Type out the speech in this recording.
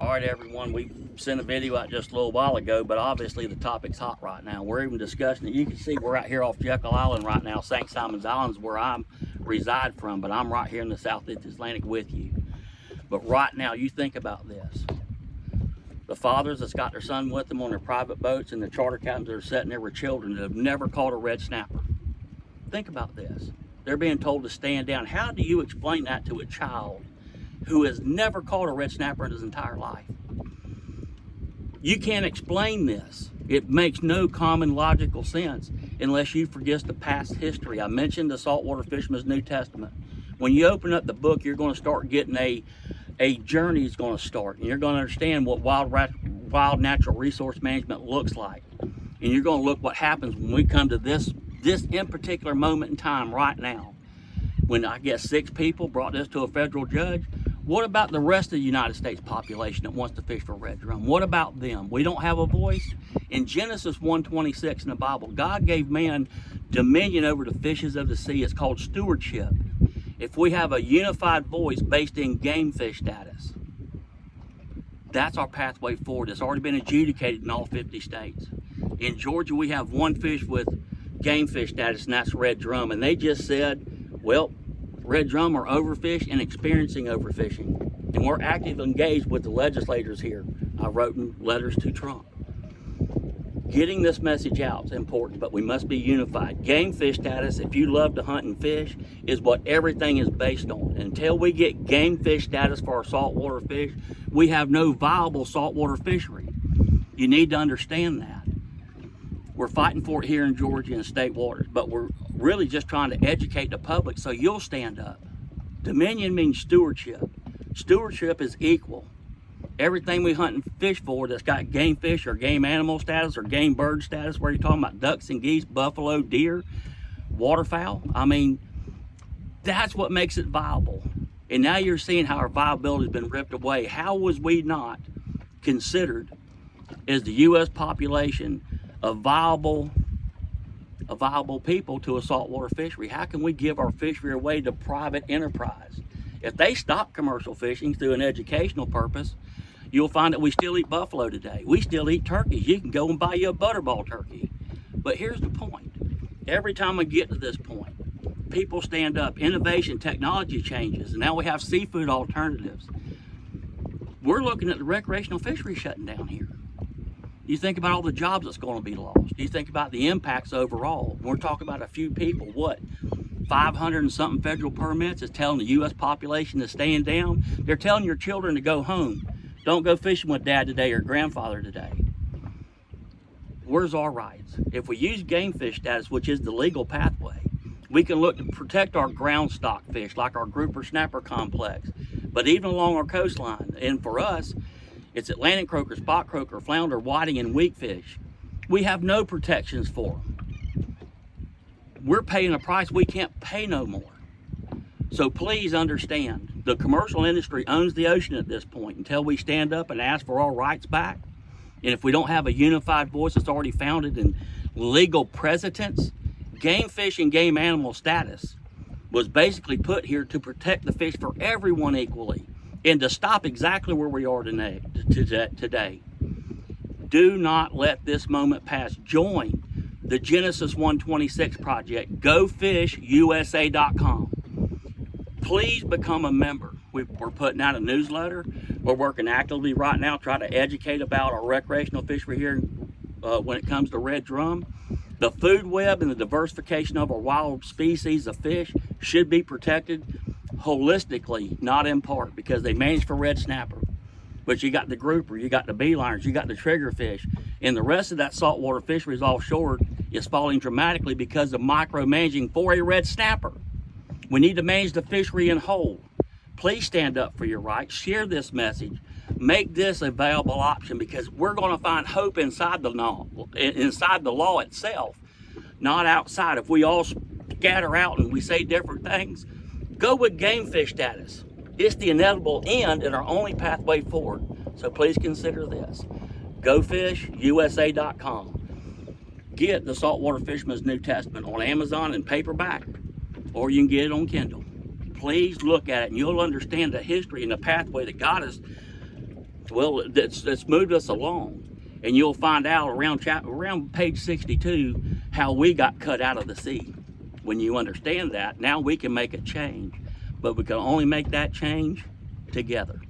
All right, everyone, we sent a video out just a little while ago, but obviously the topic's hot right now. We're even discussing it. You can see we're out here off Jekyll Island right now. St. Simon's Island is where I reside from, but I'm right here in the Southeast Atlantic with you. But right now, you think about this. The fathers that's got their son with them on their private boats and the charter captains that are sitting there with children that have never caught a red snapper. Think about this. They're being told to stand down. How do you explain that to a child who has never caught a red snapper in his entire life? You can't explain this. It makes no common logical sense unless you forget the past history. I mentioned the Saltwater Fisherman's New Testament. When you open up the book, you're going to start getting a journey is going to start, and you're going to understand what wild natural resource management looks like. And you're going to look what happens when we come to this in particular moment in time right now. When I guess 6 people brought this to a federal judge. What about the rest of the United States population that wants to fish for red drum? What about them? We don't have a voice? In Genesis 1:26 in the Bible, God gave man dominion over the fishes of the sea. It's called stewardship. If we have a unified voice based in game fish status, that's our pathway forward. It's already been adjudicated in all 50 states. In Georgia, we have one fish with game fish status, and that's red drum. And they just said, well, red drum are overfished and experiencing overfishing. And we're actively engaged with the legislators here. I wrote letters to Trump. Getting this message out is important, but we must be unified. Game fish status, if you love to hunt and fish, is what everything is based on. Until we get game fish status for our saltwater fish, we have no viable saltwater fishery. You need to understand that. We're fighting for it here in Georgia and state waters, but we're really just trying to educate the public so you'll stand up. Dominion means stewardship. Stewardship is equal. Everything we hunt and fish for that's got game fish or game animal status or game bird status, where you're talking about ducks and geese, buffalo, deer, waterfowl, I mean, that's what makes it viable. And now you're seeing how our viability has been ripped away. How was we not considered as the U.S. population a viable people to a saltwater fishery? How can we give our fishery away to private enterprise? If they stop commercial fishing through an educational purpose, you'll find that we still eat buffalo today. We still eat turkeys. You can go and buy you a butterball turkey. But here's the point. Every time we get to this point, people stand up. Innovation, technology changes, and now we have seafood alternatives. We're looking at the recreational fishery shutting down here. You think about all the jobs that's going to be lost. You think about the impacts overall. We're talking about a few people. What? 500 and something federal permits is telling the U.S. population to stand down. They're telling your children to go home. Don't go fishing with dad today or grandfather today. Where's our rights? If we use game fish status, which is the legal pathway, we can look to protect our ground stock fish like our grouper snapper complex. But even along our coastline, and for us, it's Atlantic croaker, spot croaker, flounder, whiting, and weakfish. We have no protections for them. We're paying a price we can't pay no more. So please understand, the commercial industry owns the ocean at this point until we stand up and ask for our rights back. And if we don't have a unified voice that's already founded in legal precedents, game fish and game animal status was basically put here to protect the fish for everyone equally and to stop exactly where we are today. Do not let this moment pass. Join the Genesis 126 project, GoFishUSA.com. Please become a member. We're putting out a newsletter. We're working actively right now trying to educate about our recreational fishery here when it comes to red drum. The food web and the diversification of our wild species of fish should be protected holistically, not in part, because they manage for red snapper. But you got the grouper, you got the beeliners, you got the triggerfish, and the rest of that saltwater fisheries offshore is falling dramatically because of micromanaging for a red snapper. We need to manage the fishery in whole. Please stand up for your rights. Share this message. Make this a viable option, because we're going to find hope inside the law itself, not outside. If we all scatter out and we say different things, go with game fish status. It's the inevitable end and our only pathway forward. So please consider this. GoFishUSA.com. Get the Saltwater Fisherman's New Testament on Amazon in paperback, or you can get it on Kindle. Please look at it and you'll understand the history and the pathway that got us Well, it's moved us along, and you'll find out around page 62 how we got cut out of the sea. When you understand that, now we can make a change, but we can only make that change together.